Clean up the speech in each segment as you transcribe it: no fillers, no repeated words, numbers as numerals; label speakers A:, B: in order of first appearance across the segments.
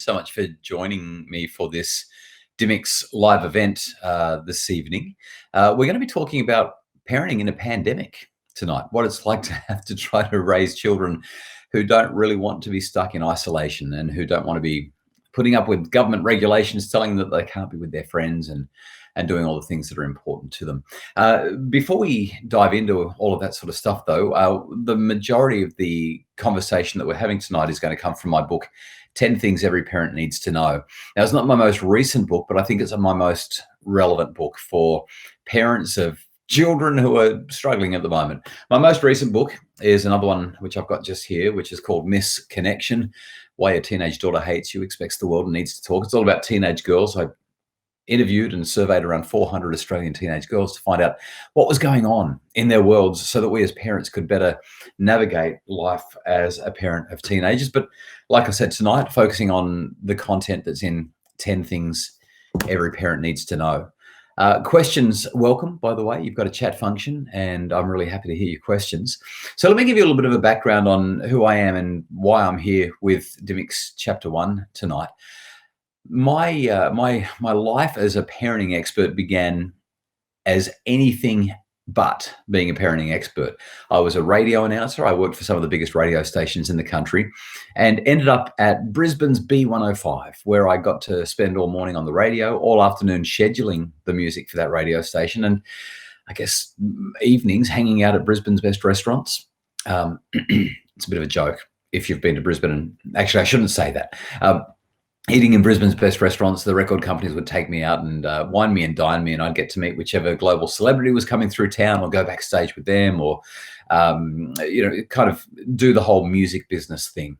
A: So much for joining me for this Dymocks live event this evening. We're going to be talking about parenting in a pandemic tonight, what it's like to have to try to raise children who don't really want to be stuck in isolation and who don't want to be putting up with government regulations telling them that they can't be with their friends and doing all the things that are important to them. Before we dive into all of that sort of stuff, though, the majority of the conversation that we're having tonight is going to come from my book, 10 Things Every Parent Needs to Know. Now, it's not my most recent book, but I think it's my most relevant book for parents of children who are struggling at the moment. My most recent book is another one, which I've got just here, which is called Misconnection: Why Your Teenage Daughter Hates You, Expects the World, and Needs to Talk. It's all about teenage girls. I interviewed and surveyed around 400 Australian teenage girls to find out what was going on in their worlds so that we as parents could better navigate life as a parent of teenagers. But like I said, tonight, focusing on the content that's in 10 Things Every Parent Needs to Know. Questions welcome, by the way. You've got a chat function, and I'm really happy to hear your questions. So let me give you a little bit of a background on who I am and why I'm here with Dymocks Chapter 1 tonight. My life as a parenting expert began as anything but being a parenting expert. I was a radio announcer. I worked for some of the biggest radio stations in the country and ended up at Brisbane's B105, where I got to spend all morning on the radio, all afternoon scheduling the music for that radio station, and I guess evenings hanging out at Brisbane's best restaurants. It's a bit of a joke if you've been to Brisbane. And actually, I shouldn't say that. Eating in Brisbane's best restaurants, the record companies would take me out and wine me and dine me, and I'd get to meet whichever global celebrity was coming through town or go backstage with them or, kind of do the whole music business thing.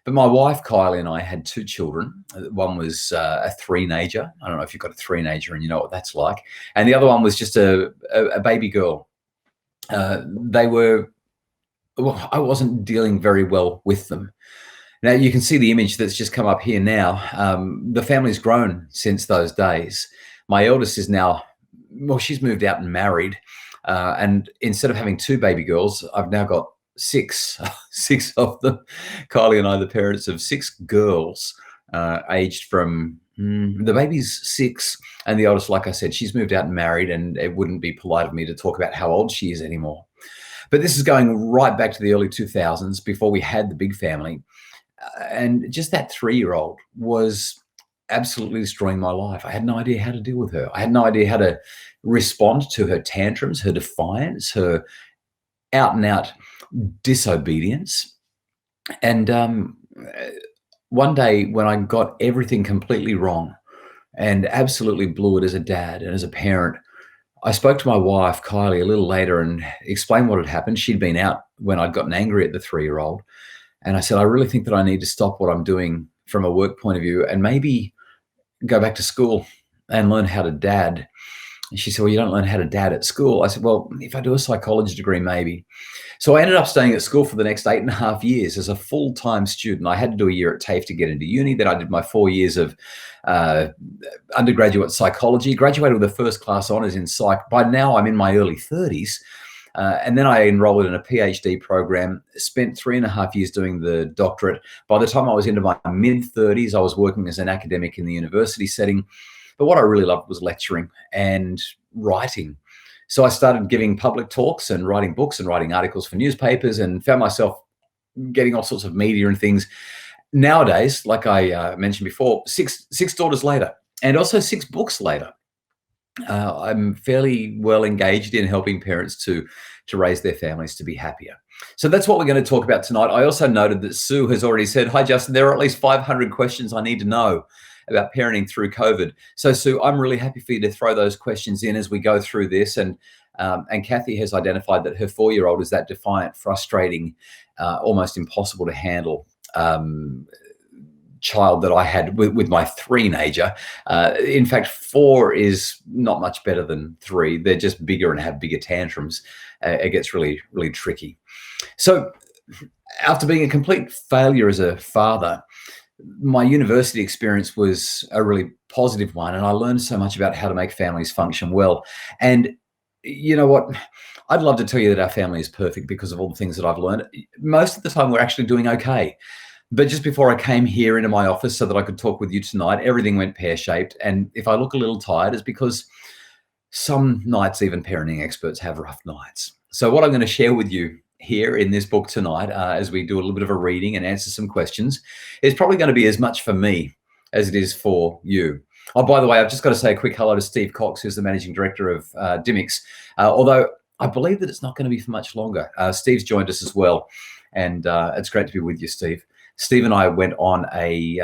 A: But my wife, Kylie, and I had two children. One was a three-nager. I don't know if you've got a three-nager and you know what that's like. And the other one was just a baby girl. I wasn't dealing very well with them. Now, you can see the image that's just come up here now. The family's grown since those days. My eldest is now, she's moved out and married. And instead of having two baby girls, I've now got six of them. Kylie and I are the parents of six girls, aged from, the baby's 6. And the oldest, like I said, she's moved out and married, and it wouldn't be polite of me to talk about how old she is anymore. But this is going right back to the early 2000s, before we had the big family. And just that 3-year-old was absolutely destroying my life. I had no idea how to deal with her. I had no idea how to respond to her tantrums, her defiance, her out and out disobedience. And one day when I got everything completely wrong and absolutely blew it as a dad and as a parent, I spoke to my wife, Kylie, a little later and explained what had happened. She'd been out when I'd gotten angry at the 3-year-old. And I said, I really think that I need to stop what I'm doing from a work point of view and maybe go back to school and learn how to dad. And she said, well, you don't learn how to dad at school. I said, well, if I do a psychology degree, maybe. So I ended up staying at school for the next 8.5 years as a full-time student. I had to do a year at TAFE to get into uni. Then I did my 4 years of undergraduate psychology, graduated with a first-class honours in psych. By now, I'm in my early 30s. And then I enrolled in a PhD program, spent 3.5 years doing the doctorate. By the time I was into my mid-30s, I was working as an academic in the university setting. But what I really loved was lecturing and writing. So I started giving public talks and writing books and writing articles for newspapers and found myself getting all sorts of media and things. Nowadays, like I mentioned before, six daughters later, and also 6 books later, I'm fairly well engaged in helping parents to raise their families to be happier. So that's what we're going to talk about tonight. I also noted that Sue has already said, hi, Justin, there are at least 500 questions I need to know about parenting through COVID. So Sue, I'm really happy for you to throw those questions in as we go through this. And Kathy has identified that her 4-year-old is that defiant, frustrating, almost impossible to handle child that I had with my 3-nager. In fact, 4 is not much better than 3. They're just bigger and have bigger tantrums. It gets really, really tricky. So after being a complete failure as a father, my university experience was a really positive one, and I learned so much about how to make families function well. And you know what? I'd love to tell you that our family is perfect because of all the things that I've learned. Most of the time, we're actually doing okay. But just before I came here into my office so that I could talk with you tonight, everything went pear-shaped. And if I look a little tired, it's because some nights, even parenting experts have rough nights. So what I'm going to share with you here in this book tonight, as we do a little bit of a reading and answer some questions, is probably going to be as much for me as it is for you. Oh, by the way, I've just got to say a quick hello to Steve Cox, who's the managing director of Dymocks, although I believe that it's not going to be for much longer. Steve's joined us as well, and it's great to be with you, Steve. Steve and I went on a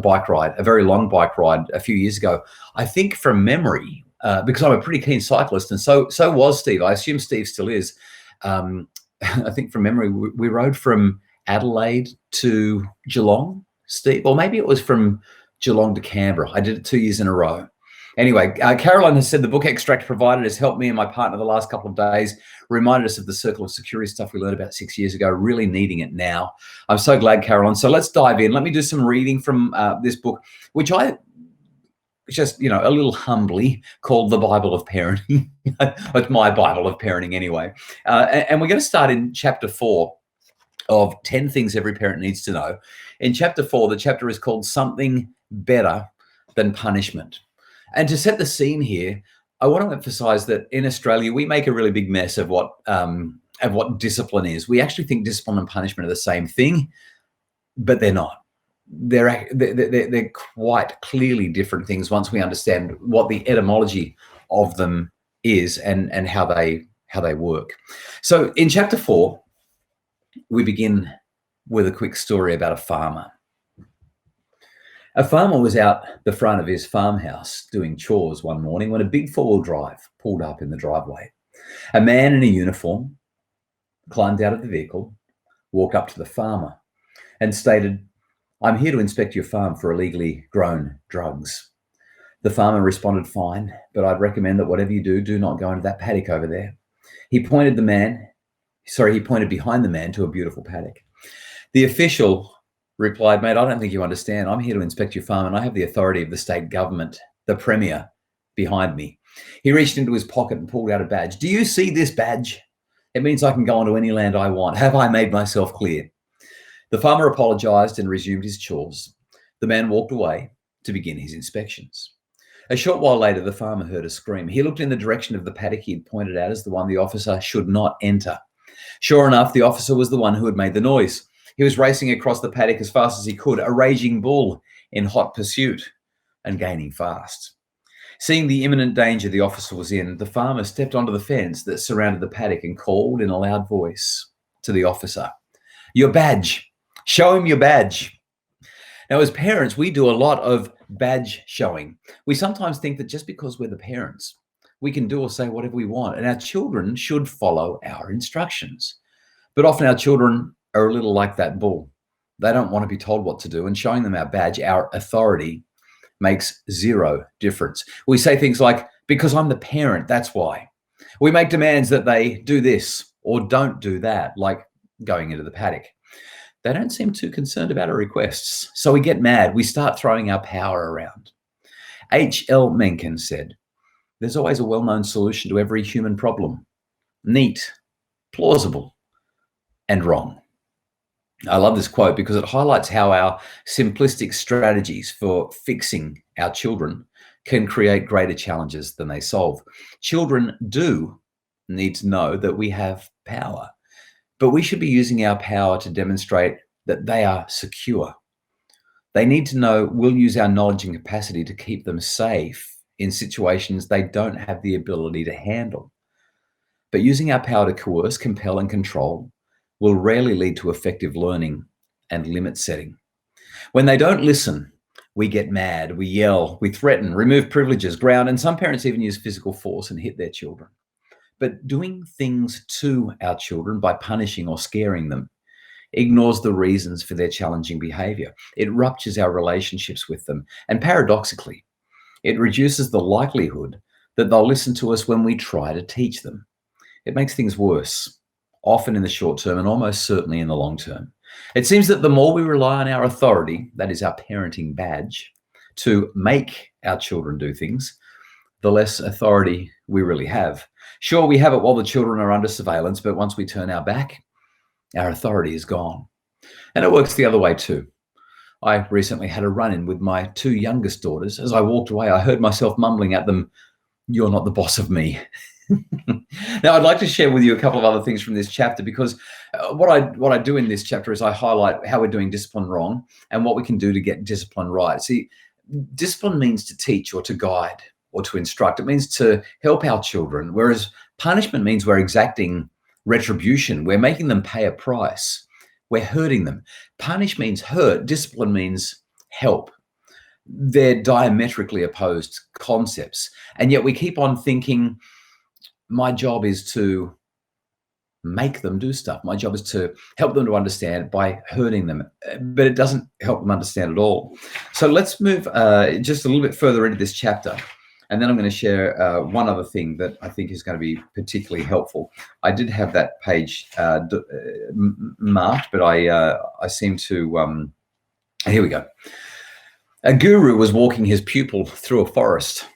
A: bike ride, a very long bike ride a few years ago. I think from memory, because I'm a pretty keen cyclist, and so was Steve. I assume Steve still is. I think from memory, we rode from Adelaide to Geelong, Steve, or maybe it was from Geelong to Canberra. I did it 2 years in a row. Anyway, Caroline has said the book extract provided has helped me and my partner the last couple of days, reminded us of the circle of security stuff we learned about 6 years ago, really needing it now. I'm so glad, Caroline. So let's dive in. Let me do some reading from this book, which I just, a little humbly called the Bible of Parenting. It's my Bible of parenting anyway. And we're going to start in chapter 4 of 10 Things Every Parent Needs to Know. In chapter 4, the chapter is called Something Better Than Punishment. And to set the scene here, I want to emphasize that in Australia, we make a really big mess of what discipline is. We actually think discipline and punishment are the same thing, but they're not. They're quite clearly different things once we understand what the etymology of them is and how they work. So in chapter 4, we begin with a quick story about a farmer. A farmer was out the front of his farmhouse doing chores one morning when a big four-wheel drive pulled up in the driveway. A man in a uniform climbed out of the vehicle, walked up to the farmer, and stated, "I'm here to inspect your farm for illegally grown drugs." The farmer responded, "Fine, but I'd recommend that whatever you do, do not go into that paddock over there." He pointed behind the man to a beautiful paddock. The official replied, "Mate, I don't think you understand. I'm here to inspect your farm and I have the authority of the state government, the premier, behind me." He reached into his pocket and pulled out a badge. "Do you see this badge? It means I can go onto any land I want. Have I made myself clear?" The farmer apologized and resumed his chores. The man walked away to begin his inspections. A short while later, the farmer heard a scream. He looked in the direction of the paddock he had pointed out as the one the officer should not enter. Sure enough, the officer was the one who had made the noise. He was racing across the paddock as fast as he could, a raging bull in hot pursuit and gaining fast. Seeing the imminent danger the officer was in, the farmer stepped onto the fence that surrounded the paddock and called in a loud voice to the officer, "Your badge. Show him your badge." Now, as parents, we do a lot of badge showing. We sometimes think that just because we're the parents, we can do or say whatever we want, and our children should follow our instructions. But often our children are a little like that bull. They don't want to be told what to do, and showing them our badge, our authority, makes zero difference. We say things like, "Because I'm the parent, that's why." We make demands that they do this or don't do that, like going into the paddock. They don't seem too concerned about our requests, so we get mad. We start throwing our power around. H.L. Mencken said, "There's always a well-known solution to every human problem. Neat, plausible, and wrong." I love this quote because it highlights how our simplistic strategies for fixing our children can create greater challenges than they solve. Children do need to know that we have power, but we should be using our power to demonstrate that they are secure. They need to know we'll use our knowledge and capacity to keep them safe in situations they don't have the ability to handle. But using our power to coerce, compel, and control will rarely lead to effective learning and limit setting. When they don't listen, we get mad, we yell, we threaten, remove privileges, ground, and some parents even use physical force and hit their children. But doing things to our children by punishing or scaring them ignores the reasons for their challenging behavior. It ruptures our relationships with them, and paradoxically, it reduces the likelihood that they'll listen to us when we try to teach them. It makes things worse, often in the short term and almost certainly in the long term. It seems that the more we rely on our authority, that is our parenting badge, to make our children do things, the less authority we really have. Sure, we have it while the children are under surveillance, but once we turn our back, our authority is gone. And it works the other way too. I recently had a run-in with my two youngest daughters. As I walked away, I heard myself mumbling at them, "You're not the boss of me." Now, I'd like to share with you a couple of other things from this chapter, because what I do in this chapter is I highlight how we're doing discipline wrong and what we can do to get discipline right. See, discipline means to teach or to guide or to instruct. It means to help our children, whereas punishment means we're exacting retribution. We're making them pay a price. We're hurting them. Punish means hurt. Discipline means help. They're diametrically opposed concepts. And yet we keep on thinking, my job is to make them do stuff. My job is to help them to understand by hurting them, but it doesn't help them understand at all. So let's move just a little bit further into this chapter. And then I'm going to share one other thing that I think is going to be particularly helpful. I did have that page marked, but I seem to, here we go. A guru was walking his pupil through a forest.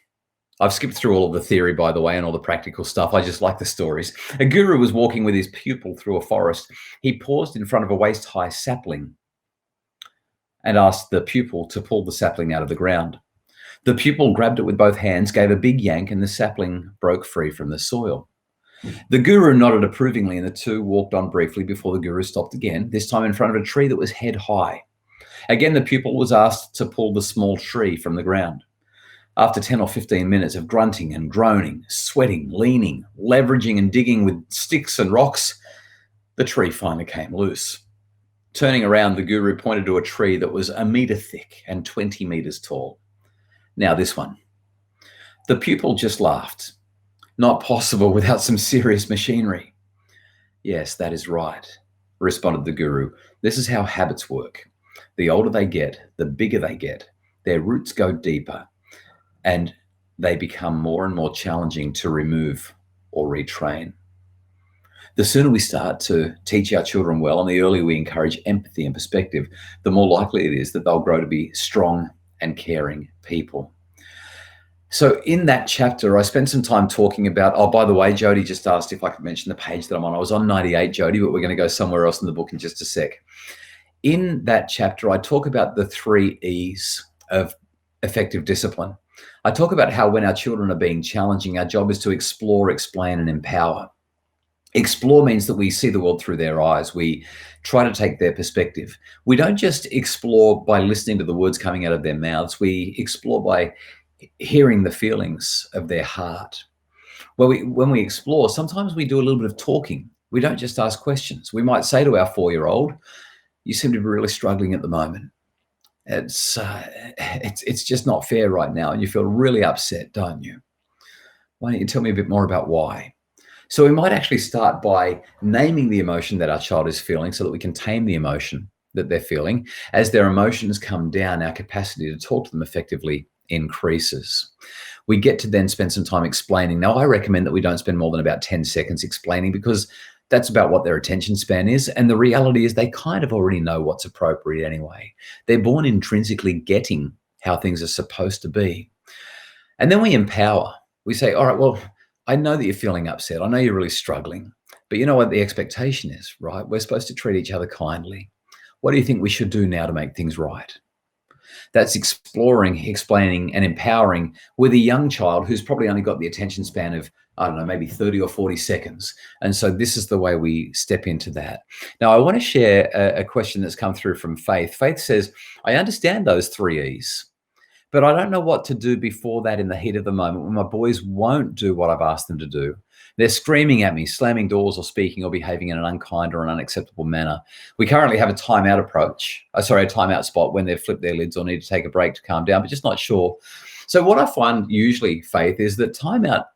A: I've skipped through all of the theory, by the way, and all the practical stuff. I just like the stories. A guru was walking with his pupil through a forest. He paused in front of a waist-high sapling and asked the pupil to pull the sapling out of the ground. The pupil grabbed it with both hands, gave a big yank, and the sapling broke free from the soil. The guru nodded approvingly, and the two walked on briefly before the guru stopped again, this time in front of a tree that was head high. Again, the pupil was asked to pull the small tree from the ground. After 10 or 15 minutes of grunting and groaning, sweating, leaning, leveraging and digging with sticks and rocks, the tree finally came loose. Turning around, the guru pointed to a tree that was 1 meter thick and 20 meters tall. Now this one. The pupil just laughed. Not possible without some serious machinery. Yes, that is right, responded the guru. This is how habits work. The older they get, the bigger they get. Their roots go deeper, and they become more and more challenging to remove or retrain. The sooner we start to teach our children well, and the earlier we encourage empathy and perspective, the more likely it is that they'll grow to be strong and caring people. So in that chapter, I spent some time talking about, oh, by the way, Jody just asked if I could mention the page that I'm on. I was on 98, Jody, but we're going to go somewhere else in the book in just a sec. In that chapter, I talk about the 3 E's of effective discipline. I talk about how when our children are being challenging, our job is to explore, explain, and empower. Explore means that we see the world through their eyes. We try to take their perspective. We don't just explore by listening to the words coming out of their mouths. We explore by hearing the feelings of their heart. When we explore, sometimes we do a little bit of talking. We don't just ask questions. We might say to our 4-year-old, "You seem to be really struggling at the moment. It's just not fair right now, and you feel really upset, don't you? Why don't you tell me a bit more about why?" So we might actually start by naming the emotion that our child is feeling so that we can tame the emotion that they're feeling. As their emotions come down, our capacity to talk to them effectively increases. We get to then spend some time explaining. Now, I recommend that we don't spend more than about 10 seconds explaining, because that's about what their attention span is. And the reality is they kind of already know what's appropriate anyway. They're born intrinsically getting how things are supposed to be. And then we empower. We say, all right, well, I know that you're feeling upset. I know you're really struggling, but you know what the expectation is, right? We're supposed to treat each other kindly. What do you think we should do now to make things right? That's exploring, explaining, and empowering with a young child who's probably only got the attention span of, I don't know, maybe 30 or 40 seconds. And so this is the way we step into that. Now, I want to share a question that's come through from Faith. Faith says, I understand those 3 E's, but I don't know what to do before that in the heat of the moment when my boys won't do what I've asked them to do. They're screaming at me, slamming doors, or speaking or behaving in an unkind or an unacceptable manner. We currently have a timeout a timeout spot when they've flipped their lids or need to take a break to calm down, but just not sure. So what I find usually, Faith, is that timeout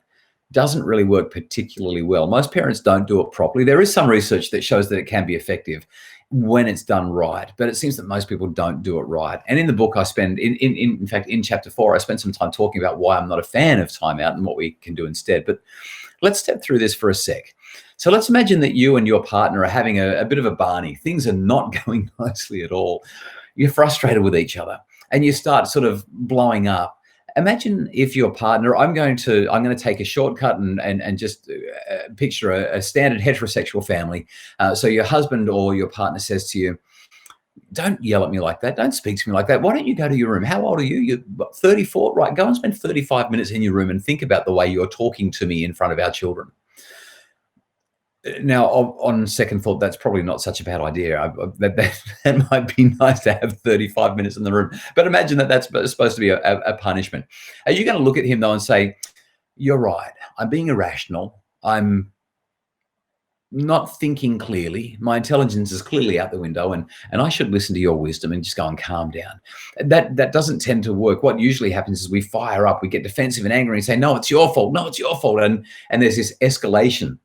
A: doesn't really work particularly well. Most parents don't do it properly. There is some research that shows that it can be effective when it's done right, but it seems that most people don't do it right. And in the book, I spend, in fact, in chapter 4, I spend some time talking about why I'm not a fan of timeout and what we can do instead. But let's step through this for a sec. So let's imagine that you and your partner are having a bit of a Barney. Things are not going nicely at all. You're frustrated with each other and you start sort of blowing up. Imagine if your partner, I'm going to take a shortcut and just picture a standard heterosexual family. So your husband or your partner says to you, don't yell at me like that. Don't speak to me like that. Why don't you go to your room? How old are you? You're 34, right? Go and spend 35 minutes in your room and think about the way you're talking to me in front of our children. Now, on second thought, that's probably not such a bad idea. That might be nice to have 35 minutes in the room. But imagine that that's supposed to be a punishment. Are you going to look at him, though, and say, you're right, I'm being irrational. I'm not thinking clearly. My intelligence is clearly out the window, and I should listen to your wisdom and just go and calm down. That doesn't tend to work. What usually happens is we fire up, we get defensive and angry and say, no, it's your fault. No, it's your fault. And there's this escalation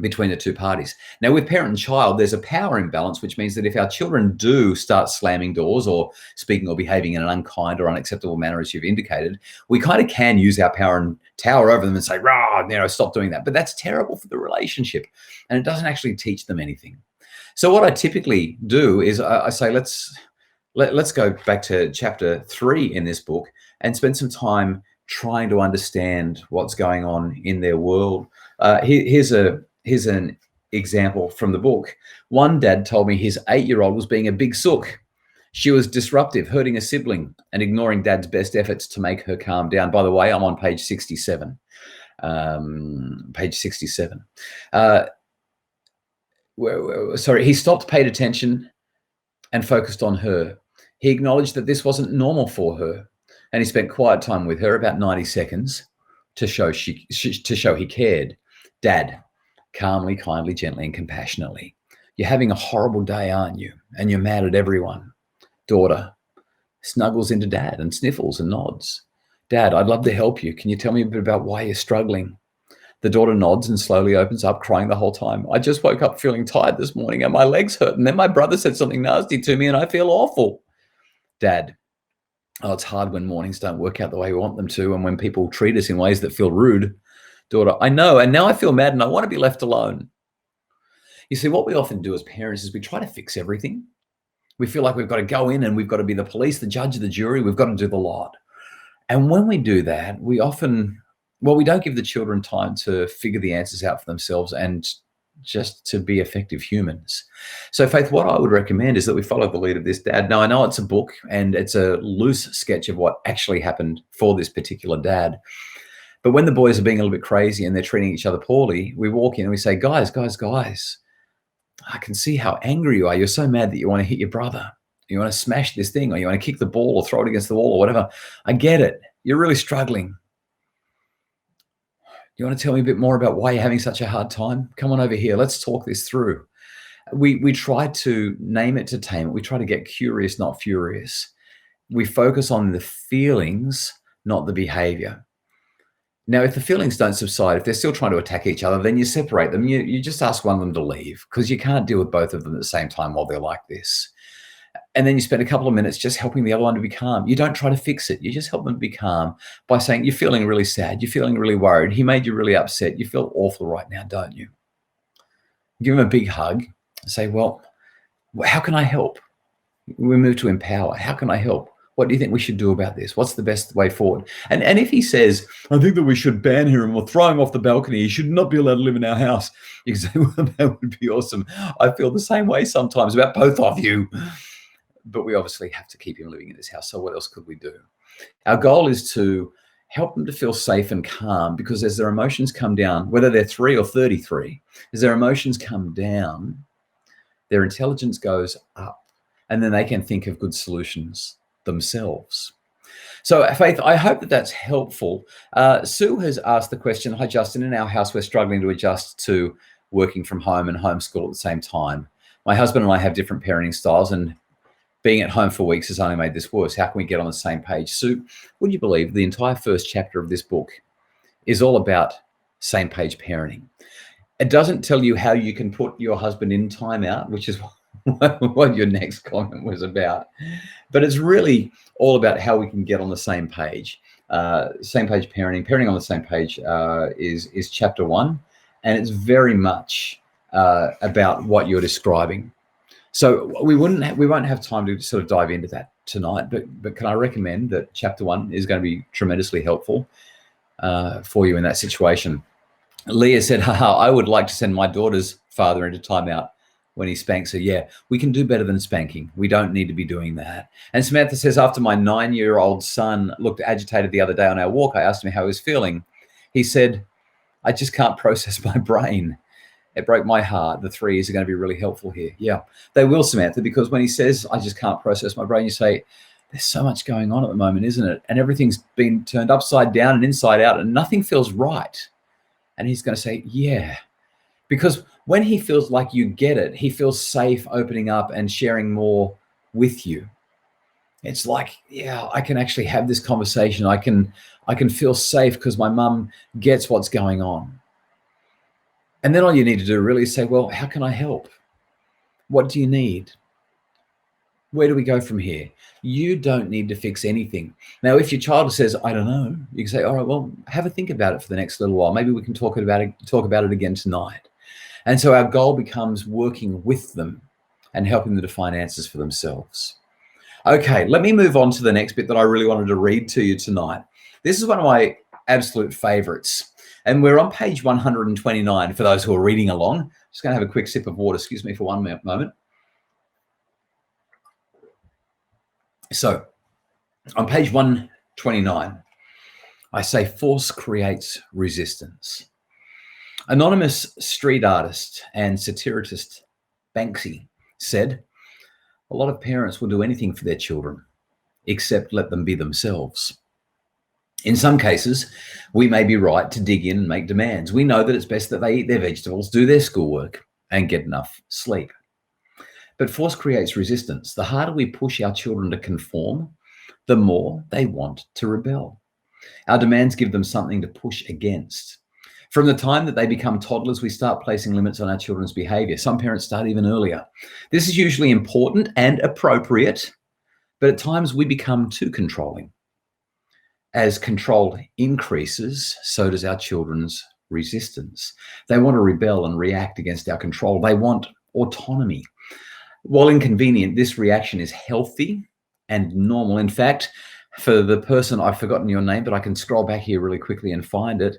A: between the two parties. Now, with parent and child, there's a power imbalance, which means that if our children do start slamming doors or speaking or behaving in an unkind or unacceptable manner, as you've indicated, we kind of can use our power and tower over them and say, rah, stop doing that. But that's terrible for the relationship, and it doesn't actually teach them anything. So what I typically do is I say, let's go back to chapter 3 in this book and spend some time trying to understand what's going on in their world. Here's an example from the book. One dad told me his 8-year-old was being a big sook. She was disruptive, hurting a sibling, and ignoring dad's best efforts to make her calm down. By the way, I'm on page 67. He stopped, paid attention, and focused on her. He acknowledged that this wasn't normal for her, and he spent quiet time with her, about 90 seconds, to show he cared. Dad, calmly, kindly, gently, and compassionately. You're having a horrible day, aren't you? And you're mad at everyone. Daughter snuggles into dad and sniffles and nods. Dad, I'd love to help you. Can you tell me a bit about why you're struggling? The daughter nods and slowly opens up, crying the whole time. I just woke up feeling tired this morning and my legs hurt. And then my brother said something nasty to me and I feel awful. Dad, oh, it's hard when mornings don't work out the way we want them to and when people treat us in ways that feel rude. Daughter, I know, and now I feel mad and I want to be left alone. You see, what we often do as parents is we try to fix everything. We feel like we've got to go in and we've got to be the police, the judge, the jury. We've got to do the lot. And when we do that, we don't give the children time to figure the answers out for themselves and just to be effective humans. So, Faith, what I would recommend is that we follow the lead of this dad. Now, I know it's a book and it's a loose sketch of what actually happened for this particular dad. But when the boys are being a little bit crazy and they're treating each other poorly, we walk in and we say, guys, I can see how angry you are. You're so mad that you want to hit your brother. You want to smash this thing or you want to kick the ball or throw it against the wall or whatever. I get it. You're really struggling. You want to tell me a bit more about why you're having such a hard time? Come on over here. Let's talk this through. We try to name it to tame it. We try to get curious, not furious. We focus on the feelings, not the behavior. Now, if the feelings don't subside, if they're still trying to attack each other, then you separate them. You just ask one of them to leave because you can't deal with both of them at the same time while they're like this. And then you spend a couple of minutes just helping the other one to be calm. You don't try to fix it. You just help them to be calm by saying, you're feeling really sad. You're feeling really worried. He made you really upset. You feel awful right now, don't you? Give him a big hug. Say, well, how can I help? We move to empower. How can I help? What do you think we should do about this? What's the best way forward? And if he says, I think that we should ban him or throw him off the balcony, he should not be allowed to live in our house, you can say, well, that would be awesome. I feel the same way sometimes about both of you. But we obviously have to keep him living in this house. So what else could we do? Our goal is to help them to feel safe and calm because as their emotions come down, whether they're 3 or 33, as their emotions come down, their intelligence goes up and then they can think of good solutions themselves. So, Faith, I hope that that's helpful. Sue has asked the question, hi, Justin, in our house, we're struggling to adjust to working from home and homeschool at the same time. My husband and I have different parenting styles and being at home for weeks has only made this worse. How can we get on the same page? Sue, would you believe the entire first chapter of this book is all about same page parenting? It doesn't tell you how you can put your husband in timeout, which is what your next comment was about. But it's really all about how we can get on the same page. Same page parenting. Parenting on the same page is chapter 1, and it's very much about what you're describing. So we won't have time to sort of dive into that tonight, but can I recommend that chapter 1 is going to be tremendously helpful for you in that situation. Leah said, haha, I would like to send my daughter's father into timeout when he spanks her. Yeah, we can do better than spanking. We don't need to be doing that. And Samantha says, after my 9-year-old son looked agitated the other day on our walk, I asked him how he was feeling. He said, I just can't process my brain. It broke my heart. The threes are going to be really helpful here. Yeah, they will, Samantha, because when he says, I just can't process my brain, you say, there's so much going on at the moment, isn't it? And everything's been turned upside down and inside out and nothing feels right. And he's going to say, yeah, because when he feels like you get it, he feels safe opening up and sharing more with you. It's like, yeah, I can actually have this conversation. I can feel safe because my mum gets what's going on. And then all you need to do really is say, well, how can I help? What do you need? Where do we go from here? You don't need to fix anything. Now, if your child says, I don't know, you can say, all right, well, have a think about it for the next little while. Maybe we can talk about it again tonight. And so our goal becomes working with them and helping them to find answers for themselves. Okay, let me move on to the next bit that I really wanted to read to you tonight. This is one of my absolute favorites. And we're on page 129 for those who are reading along. Just going to have a quick sip of water. Excuse me for one moment. So on page 129, I say force creates resistance. Anonymous street artist and satirist Banksy said, a lot of parents will do anything for their children except let them be themselves. In some cases, we may be right to dig in and make demands. We know that it's best that they eat their vegetables, do their schoolwork, and get enough sleep. But force creates resistance. The harder we push our children to conform, the more they want to rebel. Our demands give them something to push against. From the time that they become toddlers, we start placing limits on our children's behavior. Some parents start even earlier. This is usually important and appropriate, but at times we become too controlling. As control increases, so does our children's resistance. They want to rebel and react against our control. They want autonomy. While inconvenient, this reaction is healthy and normal. In fact, for the person, I've forgotten your name, but I can scroll back here really quickly and find it.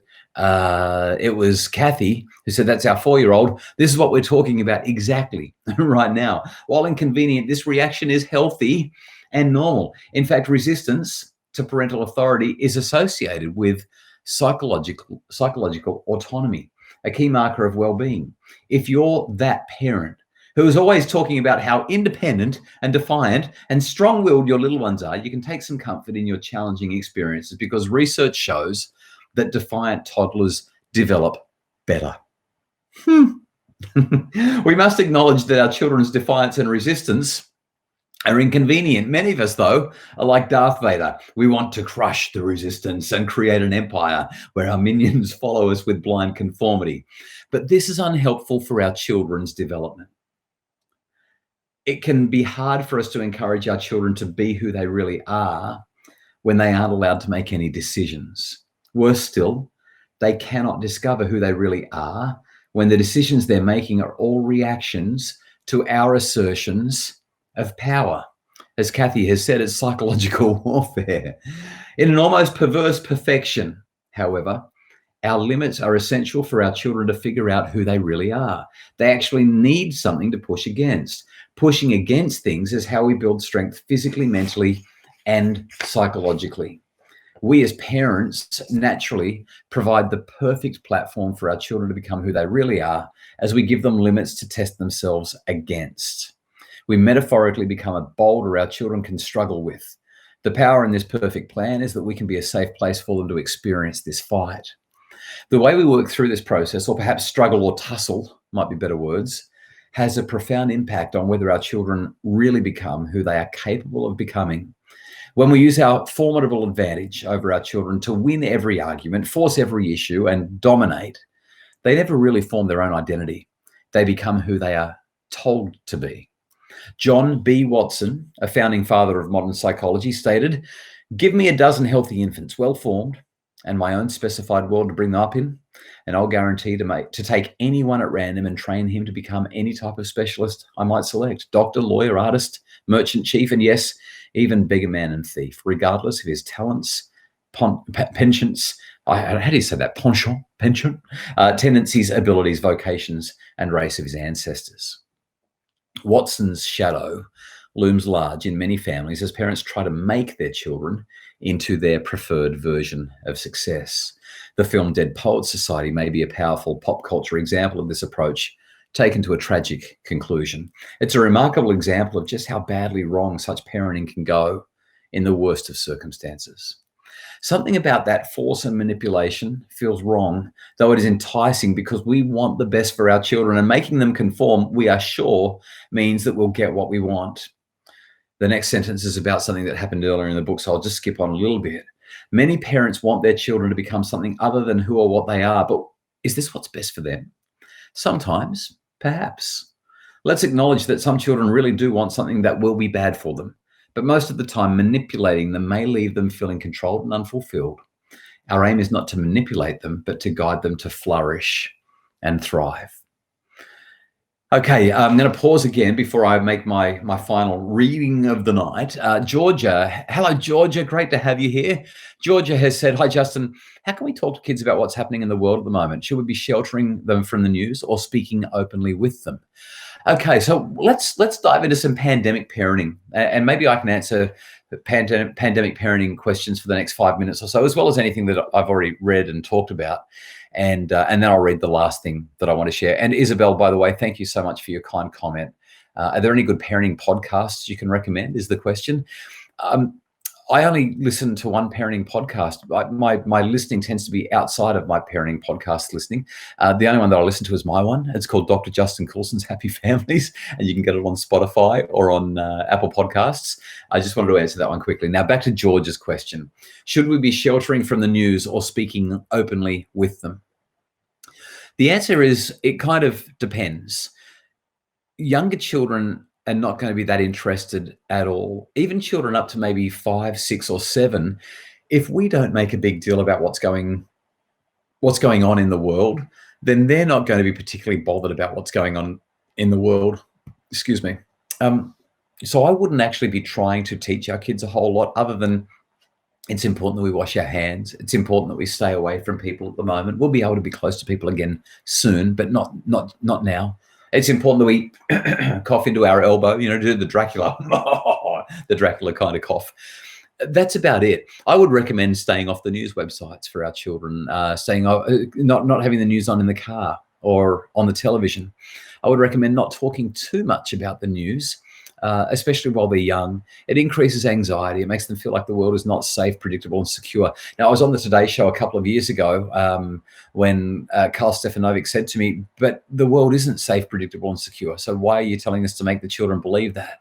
A: It was Kathy who said, that's our 4-year-old. This is what we're talking about exactly right now. While inconvenient, this reaction is healthy and normal. In fact, resistance to parental authority is associated with psychological autonomy, a key marker of well-being. If you're that parent who is always talking about how independent and defiant and strong-willed your little ones are, you can take some comfort in your challenging experiences, because research shows that defiant toddlers develop better. We must acknowledge that our children's defiance and resistance are inconvenient. Many of us, though, are like Darth Vader. We want to crush the resistance and create an empire where our minions follow us with blind conformity. But this is unhelpful for our children's development. It can be hard for us to encourage our children to be who they really are when they aren't allowed to make any decisions. Worse still, they cannot discover who they really are when the decisions they're making are all reactions to our assertions of power. As Kathy has said, it's psychological warfare. In an almost perverse perfection, however, our limits are essential for our children to figure out who they really are. They actually need something to push against. Pushing against things is how we build strength physically, mentally, and psychologically. We as parents naturally provide the perfect platform for our children to become who they really are as we give them limits to test themselves against. We metaphorically become a boulder our children can struggle with. The power in this perfect plan is that we can be a safe place for them to experience this fight. The way we work through this process, or perhaps struggle or tussle, might be better words, has a profound impact on whether our children really become who they are capable of becoming. When we use our formidable advantage over our children to win every argument, force every issue, and dominate, they never really form their own identity. They become who they are told to be. John B. Watson, a founding father of modern psychology, stated, "Give me a dozen healthy infants, well-formed, and my own specified world to bring them up in, and I'll guarantee to take anyone at random and train him to become any type of specialist I might select. Doctor, lawyer, artist, merchant, chief, and yes, even beggar, man, and thief, regardless of his talents, penchants, how do you say that? Penchant, tendencies, abilities, vocations, and race of his ancestors." Watson's shadow looms large in many families as parents try to make their children into their preferred version of success. The film Dead Poets Society may be a powerful pop culture example of this approach taken to a tragic conclusion. It's a remarkable example of just how badly wrong such parenting can go in the worst of circumstances. Something about that force and manipulation feels wrong, though it is enticing because we want the best for our children, and making them conform, we are sure, means that we'll get what we want. The next sentence is about something that happened earlier in the book, so I'll just skip on a little bit. Many parents want their children to become something other than who or what they are, but is this what's best for them? Sometimes, perhaps. Let's acknowledge that some children really do want something that will be bad for them. But most of the time, manipulating them may leave them feeling controlled and unfulfilled. Our aim is not to manipulate them, but to guide them to flourish and thrive. Okay, I'm going to pause again before I make my final reading of the night. Georgia, hello, Georgia. Great to have you here. Georgia has said, hi, Justin. How can we talk to kids about what's happening in the world at the moment? Should we be sheltering them from the news or speaking openly with them? Okay, so let's dive into some pandemic parenting, and maybe I can answer the pandemic parenting questions for the next 5 minutes or so, as well as anything that I've already read and talked about, and then I'll read the last thing that I want to share. And Isabel, by the way, thank you so much for your kind comment. Are there any good parenting podcasts you can recommend? Is the question. I only listen to one parenting podcast. My listening tends to be outside of my parenting podcast listening. The only one that I listen to is my one. It's called Dr. Justin Coulson's Happy Families, and you can get it on Spotify or on Apple Podcasts. I just wanted to answer that one quickly. Now, back to George's question. Should we be sheltering from the news or speaking openly with them? The answer is it kind of depends. Younger children are not going to be that interested at all. Even children up to maybe 5, 6, or 7, if we don't make a big deal about what's going on in the world, then they're not going to be particularly bothered about what's going on in the world. Excuse me. So I wouldn't actually be trying to teach our kids a whole lot, other than it's important that we wash our hands. It's important that we stay away from people at the moment. We'll be able to be close to people again soon, but not now. It's important that we cough into our elbow, do the Dracula, the Dracula kind of cough. That's about it. I would recommend staying off the news websites for our children, not having the news on in the car or on the television. I would recommend not talking too much about the news, especially while they're young. It increases anxiety. It makes them feel like the world is not safe, predictable, and secure. Now, I was on the Today Show a couple of years ago when Carl Stefanovic said to me, but the world isn't safe, predictable, and secure. So why are you telling us to make the children believe that?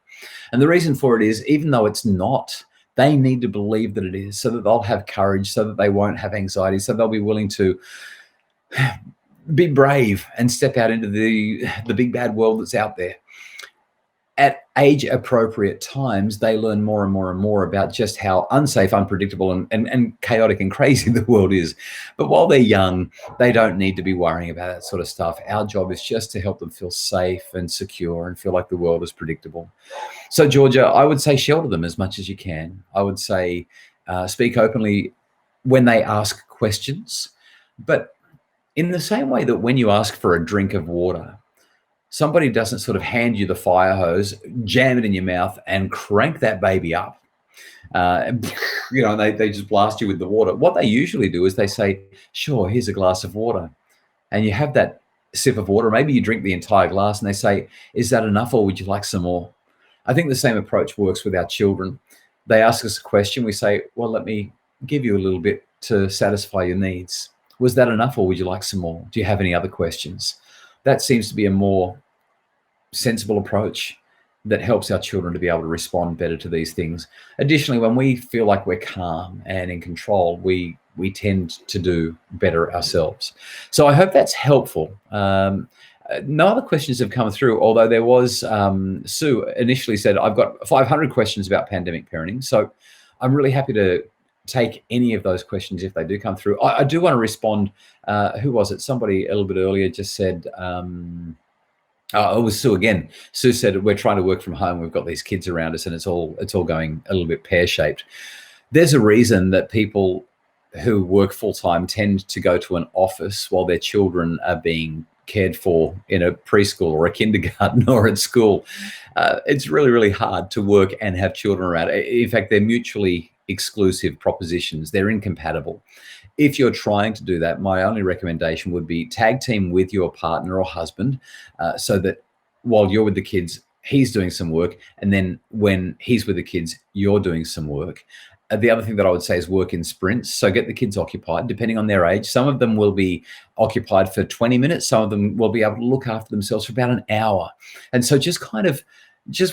A: And the reason for it is, even though it's not, they need to believe that it is, so that they'll have courage, so that they won't have anxiety, so they'll be willing to be brave and step out into the big bad world that's out there. At age-appropriate times, they learn more and more and more about just how unsafe, unpredictable, and chaotic and crazy the world is. But while they're young, they don't need to be worrying about that sort of stuff. Our job is just to help them feel safe and secure and feel like the world is predictable. So, Georgia, I would say shelter them as much as you can. I would say speak openly when they ask questions. But in the same way that when you ask for a drink of water, somebody doesn't sort of hand you the fire hose, jam it in your mouth, and crank that baby up. They just blast you with the water. What they usually do is they say, sure, here's a glass of water. And you have that sip of water. Maybe you drink the entire glass, and they say, is that enough, or would you like some more? I think the same approach works with our children. They ask us a question. We say, well, let me give you a little bit to satisfy your needs. Was that enough, or would you like some more? Do you have any other questions? That seems to be a more sensible approach that helps our children to be able to respond better to these things. Additionally, when we feel like we're calm and in control, we tend to do better ourselves. So I hope that's helpful. No other questions have come through, although there was, Sue initially said, I've got 500 questions about pandemic parenting. So I'm really happy to take any of those questions if they do come through. I do want to respond. Who was it? Somebody a little bit earlier just said, it was Sue again. Sue said, we're trying to work from home. We've got these kids around us and it's all going a little bit pear-shaped. There's a reason that people who work full-time tend to go to an office while their children are being cared for in a preschool or a kindergarten or at school. It's really, really hard to work and have children around. In fact, they're mutually exclusive propositions. They're incompatible. If you're trying to do that, my only recommendation would be tag team with your partner or husband, so that while you're with the kids, he's doing some work, and then when he's with the kids, you're doing some work. The other thing that I would say is work in sprints. So get the kids occupied, depending on their age. Some of them will be occupied for 20 minutes. Some of them will be able to look after themselves for about an hour. And so just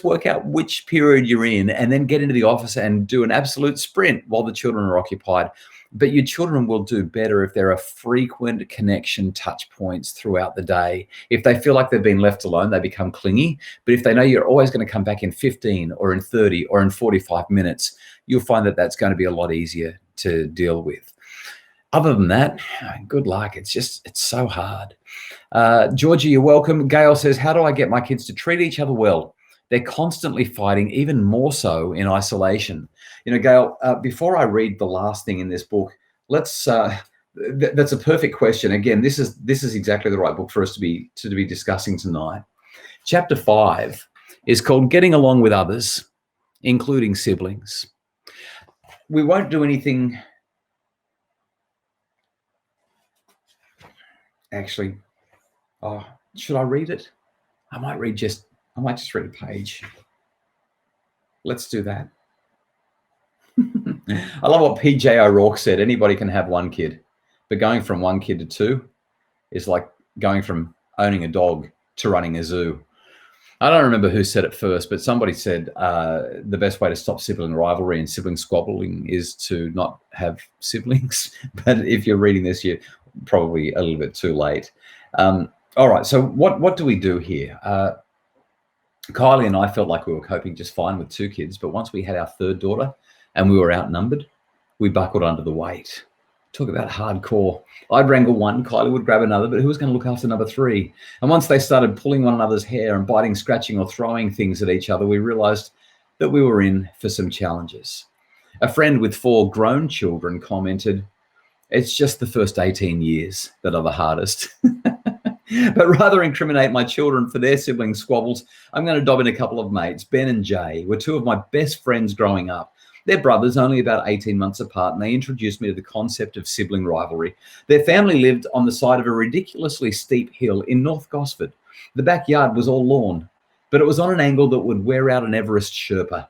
A: work out which period you're in, and then get into the office and do an absolute sprint while the children are occupied. But your children will do better if there are frequent connection touch points throughout the day. If they feel like they've been left alone, they become clingy. But if they know you're always going to come back in 15 or in 30 or in 45 minutes, you'll find that that's going to be a lot easier to deal with. Other than that, good luck. It's so hard. Georgie, you're welcome. Gail says, how do I get my kids to treat each other well? They're constantly fighting, even more so in isolation. Gail, before I read the last thing in this book, that's a perfect question. Again, this is exactly the right book for us to be discussing tonight. Chapter 5 is called Getting Along with Others, Including Siblings. We won't do anything. Actually, should I read it? I might just read a page. Let's do that. I love what PJ O'Rourke said. Anybody can have one kid, but going from one kid to two is like going from owning a dog to running a zoo. I don't remember who said it first, but somebody said the best way to stop sibling rivalry and sibling squabbling is to not have siblings. But if you're reading this, you're probably a little bit too late. All right, so what do we do here? Kylie and I felt like we were coping just fine with two kids, but once we had our third daughter and we were outnumbered, we buckled under the weight. Talk about hardcore. I'd wrangle one, Kylie would grab another, but who was going to look after number three? And once they started pulling one another's hair and biting, scratching, or throwing things at each other, we realized that we were in for some challenges. A friend with 4 grown children commented, "It's just the first 18 years that are the hardest." But rather incriminate my children for their sibling squabbles, I'm going to dob in a couple of mates. Ben and Jay were 2 of my best friends growing up. They're brothers, only about 18 months apart, and they introduced me to the concept of sibling rivalry. Their family lived on the side of a ridiculously steep hill in North Gosford. The backyard was all lawn, but it was on an angle that would wear out an Everest Sherpa.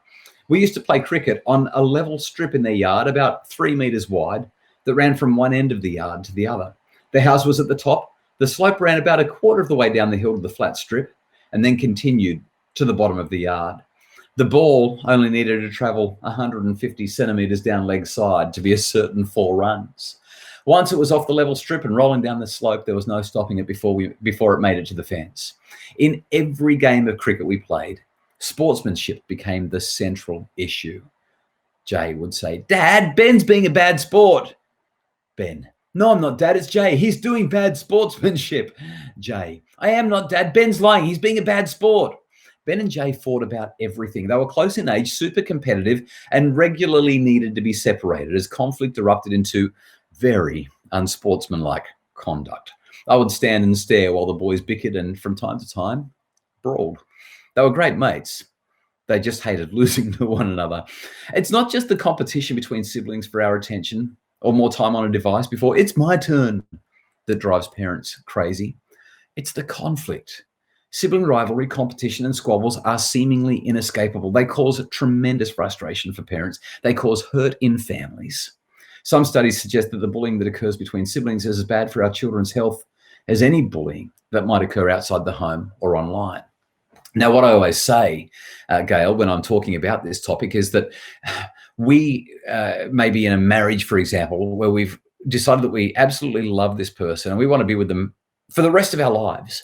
A: We used to play cricket on a level strip in their yard, about 3 meters wide, that ran from one end of the yard to the other. The house was at the top. The slope ran about a quarter of the way down the hill to the flat strip and then continued to the bottom of the yard. The ball only needed to travel 150 centimeters down leg side to be a certain 4 runs. Once it was off the level strip and rolling down the slope, there was no stopping it before it made it to the fence. In every game of cricket we played, sportsmanship became the central issue. Jay would say, "Dad, Ben's being a bad sport." Ben, "No, I'm not, Dad. It's Jay. He's doing bad sportsmanship." Jay, "I am not, Dad. Ben's lying. He's being a bad sport." Ben and Jay fought about everything. They were close in age, super competitive, and regularly needed to be separated as conflict erupted into very unsportsmanlike conduct. I would stand and stare while the boys bickered and from time to time brawled. They were great mates. They just hated losing to one another. It's not just the competition between siblings for our attention or more time on a device before it's my turn that drives parents crazy. It's the conflict. Sibling rivalry, competition, and squabbles are seemingly inescapable. They cause tremendous frustration for parents. They cause hurt in families. Some studies suggest that the bullying that occurs between siblings is as bad for our children's health as any bullying that might occur outside the home or online. Now, what I always say, Gail, when I'm talking about this topic is that we may be in a marriage, for example, where we've decided that we absolutely love this person and we want to be with them for the rest of our lives.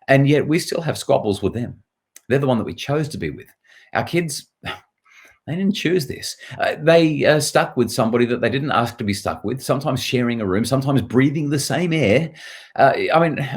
A: And yet we still have squabbles with them. They're the one that we chose to be with. Our kids, they didn't choose this. They stuck with somebody that they didn't ask to be stuck with, sometimes sharing a room, sometimes breathing the same air.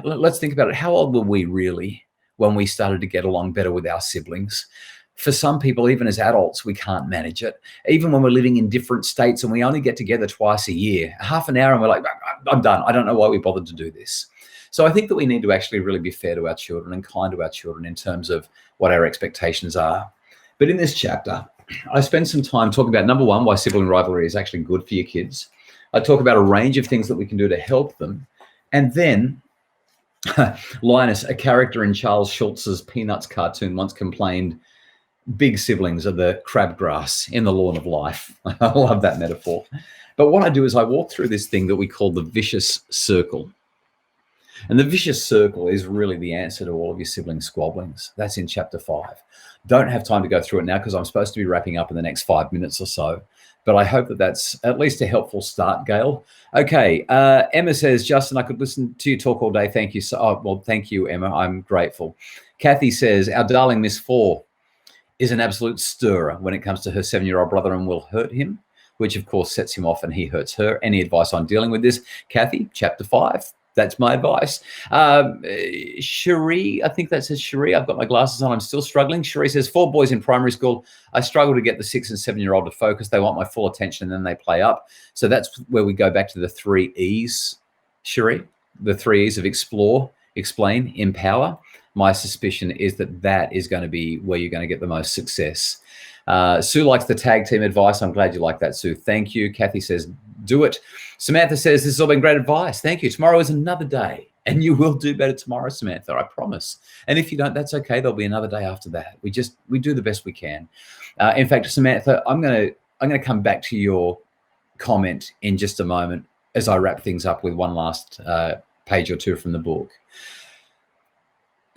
A: Let's think about it. How old were we really when we started to get along better with our siblings? For some people, even as adults, we can't manage it. Even when we're living in different states and we only get together twice a year, half an hour, and we're like, "I'm done. I don't know why we bothered to do this." So I think that we need to actually really be fair to our children and kind to our children in terms of what our expectations are. But in this chapter, I spend some time talking about, number one, why sibling rivalry is actually good for your kids. I talk about a range of things that we can do to help them. And then Linus, a character in Charles Schulz's Peanuts cartoon, once complained, big siblings are the crabgrass in the lawn of life. I love that metaphor. But what I do is I walk through this thing that we call the vicious circle. And the vicious circle is really the answer to all of your sibling squabblings. That's in chapter 5. Don't have time to go through it now because I'm supposed to be wrapping up in the next 5 minutes or so. But I hope that that's at least a helpful start, Gail. Okay, Emma says, Justin, I could listen to you talk all day. Thank you. Well, thank you, Emma. I'm grateful. Kathy says, our darling Miss 4 is an absolute stirrer when it comes to her 7-year-old brother and will hurt him, which of course sets him off and he hurts her. Any advice on dealing with this? Kathy, chapter 5. That's my advice. Cherie, I think that says Cherie. I've got my glasses on. I'm still struggling. Cherie says, 4 boys in primary school. I struggle to get the 6 and 7-year-old to focus. They want my full attention and then they play up. So that's where we go back to the 3 E's, Cherie. The 3 E's of explore, explain, empower. My suspicion is that that is going to be where you're going to get the most success. Sue likes the tag team advice. I'm glad you like that, Sue. Thank you. Kathy says, do it. Samantha says, this has all been great advice. Thank you. Tomorrow is another day and you will do better tomorrow, Samantha. I promise. And if you don't, that's okay. There'll be another day after that. We do the best we can. In fact, Samantha, I'm going to come back to your comment in just a moment as I wrap things up with one last page or two from the book.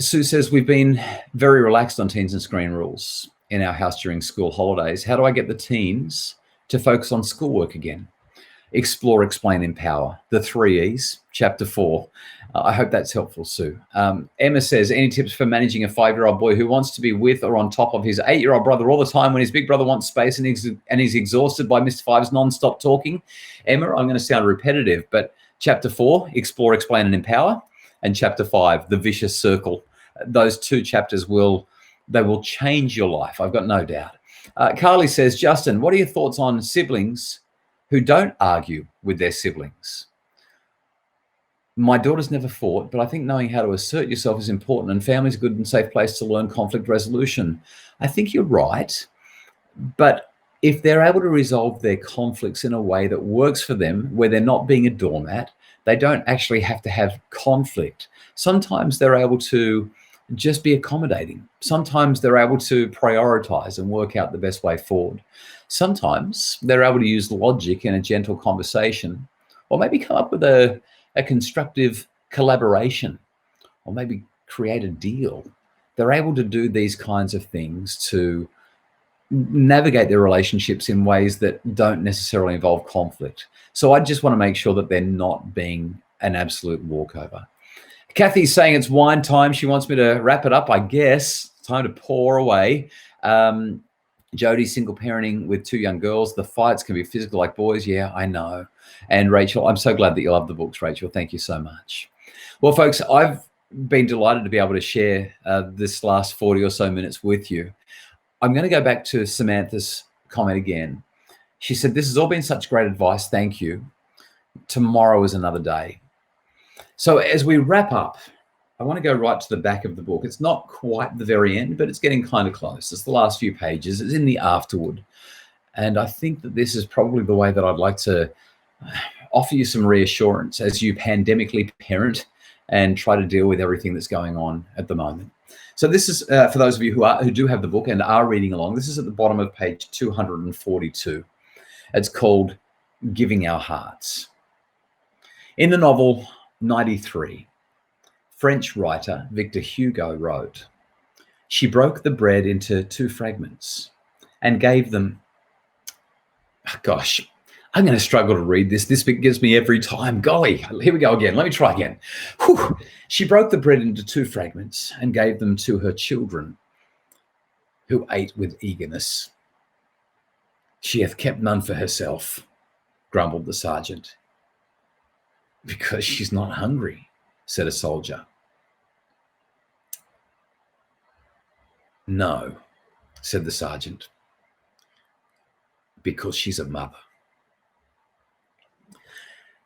A: Sue says, we've been very relaxed on teens and screen rules in our house during school holidays. How do I get the teens to focus on schoolwork again? Explore, explain, empower. The 3 E's, chapter 4. I hope that's helpful, Sue. Emma says, any tips for managing a 5-year-old boy who wants to be with or on top of his 8-year-old brother all the time when his big brother wants space and he's exhausted by Mr. Five's non-stop talking? Emma, I'm going to sound repetitive, but chapter 4, explore, explain, and empower. And chapter 5, the vicious circle. Those 2 chapters will change your life. I've got no doubt. Carly says, Justin, what are your thoughts on siblings who don't argue with their siblings? My daughter's never fought, but I think knowing how to assert yourself is important, and family's a good and safe place to learn conflict resolution. I think you're right, but if they're able to resolve their conflicts in a way that works for them, where they're not being a doormat, they don't actually have to have conflict. Sometimes they're able to just be accommodating. Sometimes they're able to prioritize and work out the best way forward. Sometimes they're able to use logic in a gentle conversation, or maybe come up with a constructive collaboration, or maybe create a deal. They're able to do these kinds of things to navigate their relationships in ways that don't necessarily involve conflict. So I just want to make sure that they're not being an absolute walkover. Kathy's saying it's wine time. She wants me to wrap it up, I guess. Time to pour away. Jody, single parenting with 2 young girls. The fights can be physical like boys. Yeah, I know. And Rachel, I'm so glad that you love the books, Rachel. Thank you so much. Well, folks, I've been delighted to be able to share this last 40 or so minutes with you. I'm going to go back to Samantha's comment again. She said, this has all been such great advice. Thank you. Tomorrow is another day. So as we wrap up, I want to go right to the back of the book. It's not quite the very end, but it's getting kind of close. It's the last few pages. It's in the afterword. And I think that this is probably the way that I'd like to offer you some reassurance as you pandemically parent and try to deal with everything that's going on at the moment. So this is, for those of you who do have the book and are reading along, this is at the bottom of page 242. It's called Giving Our Hearts. In the novel 93, French writer Victor Hugo wrote, she broke the bread into 2 fragments and gave them, gosh, I'm going to struggle to read this. This bit gives me every time. Golly, here we go again. Let me try again. Whew. She broke the bread into 2 fragments and gave them to her children, who ate with eagerness. She hath kept none for herself, grumbled the sergeant. Because she's not hungry, said a soldier. No, said the sergeant, because she's a mother.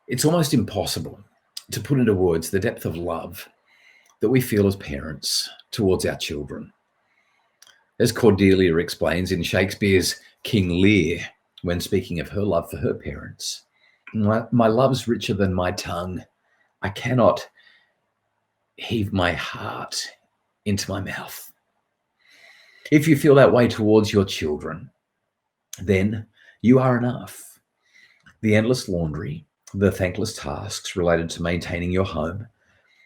A: It's almost impossible to put into words the depth of love that we feel as parents towards our children. As Cordelia explains in Shakespeare's King Lear, when speaking of her love for her parents, my love's richer than my tongue. I cannot heave my heart into my mouth. If you feel that way towards your children, then you are enough. The endless laundry, the thankless tasks related to maintaining your home,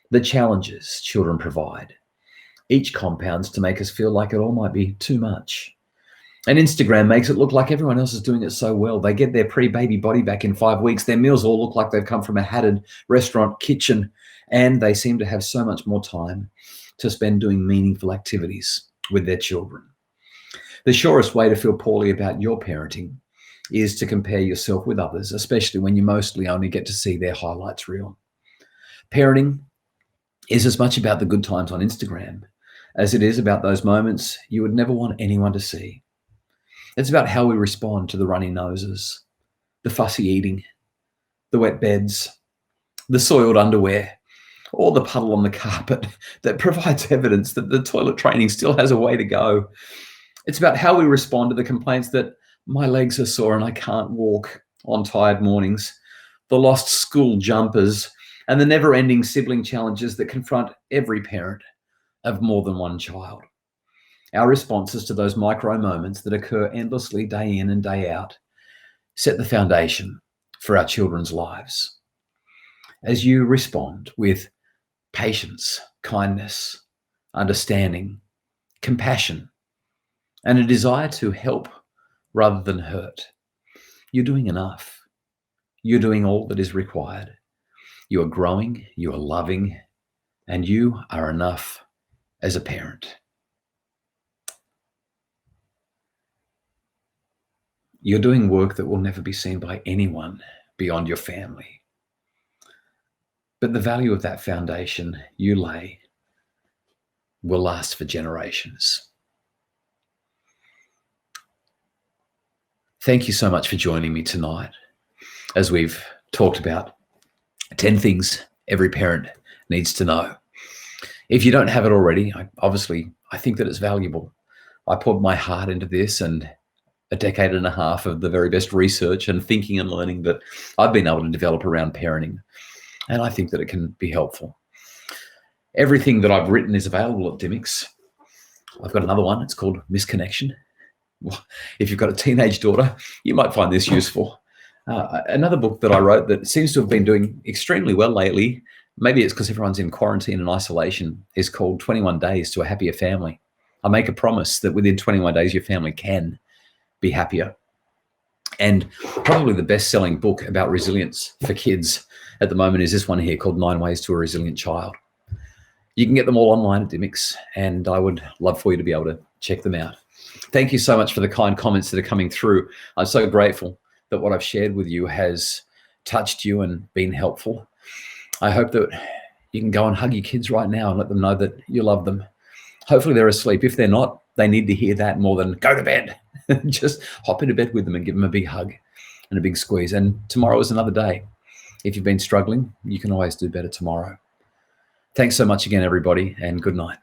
A: the challenges children provide, each compounds to make us feel like it all might be too much. And Instagram makes it look like everyone else is doing it so well. They get their pre-baby body back in 5 weeks. Their meals all look like they've come from a hatted restaurant kitchen, and they seem to have so much more time to spend doing meaningful activities with their children. The surest way to feel poorly about your parenting is to compare yourself with others, especially when you mostly only get to see their highlights reel. Parenting is as much about the good times on Instagram as it is about those moments you would never want anyone to see. It's about how we respond to the runny noses, the fussy eating, the wet beds, the soiled underwear, or the puddle on the carpet that provides evidence that the toilet training still has a way to go. It's about how we respond to the complaints that my legs are sore and I can't walk on tired mornings, the lost school jumpers, and the never-ending sibling challenges that confront every parent of more than one child. Our responses to those micro moments that occur endlessly day in and day out set the foundation for our children's lives. As you respond with patience, kindness, understanding, compassion, and a desire to help rather than hurt, you're doing enough. You're doing all that is required. You are growing, you are loving, and you are enough as a parent. You're doing work that will never be seen by anyone beyond your family. But the value of that foundation you lay will last for generations. Thank you so much for joining me tonight as we've talked about 10 things every parent needs to know. If you don't have it already, I think that it's valuable. I poured my heart into this and a decade and a half of the very best research and thinking and learning that I've been able to develop around parenting. And I think that it can be helpful. Everything that I've written is available at Dymocks. I've got another one. It's called Misconnection. Well, if you've got a teenage daughter, you might find this useful. Another book that I wrote that seems to have been doing extremely well lately, maybe it's because everyone's in quarantine and isolation, is called 21 Days to a Happier Family. I make a promise that within 21 days, your family can be happier. And probably the best-selling book about resilience for kids at the moment is this one here called 9 Ways to a Resilient Child. You can get them all online at Dymocks, and I would love for you to be able to check them out. Thank you so much for the kind comments that are coming through. I'm so grateful that what I've shared with you has touched you and been helpful. I hope that you can go and hug your kids right now and let them know that you love them. Hopefully they're asleep. If they're not, they need to hear that more than go to bed. Just hop into bed with them and give them a big hug and a big squeeze. And tomorrow is another day. If you've been struggling, you can always do better tomorrow. Thanks so much again, everybody, and good night.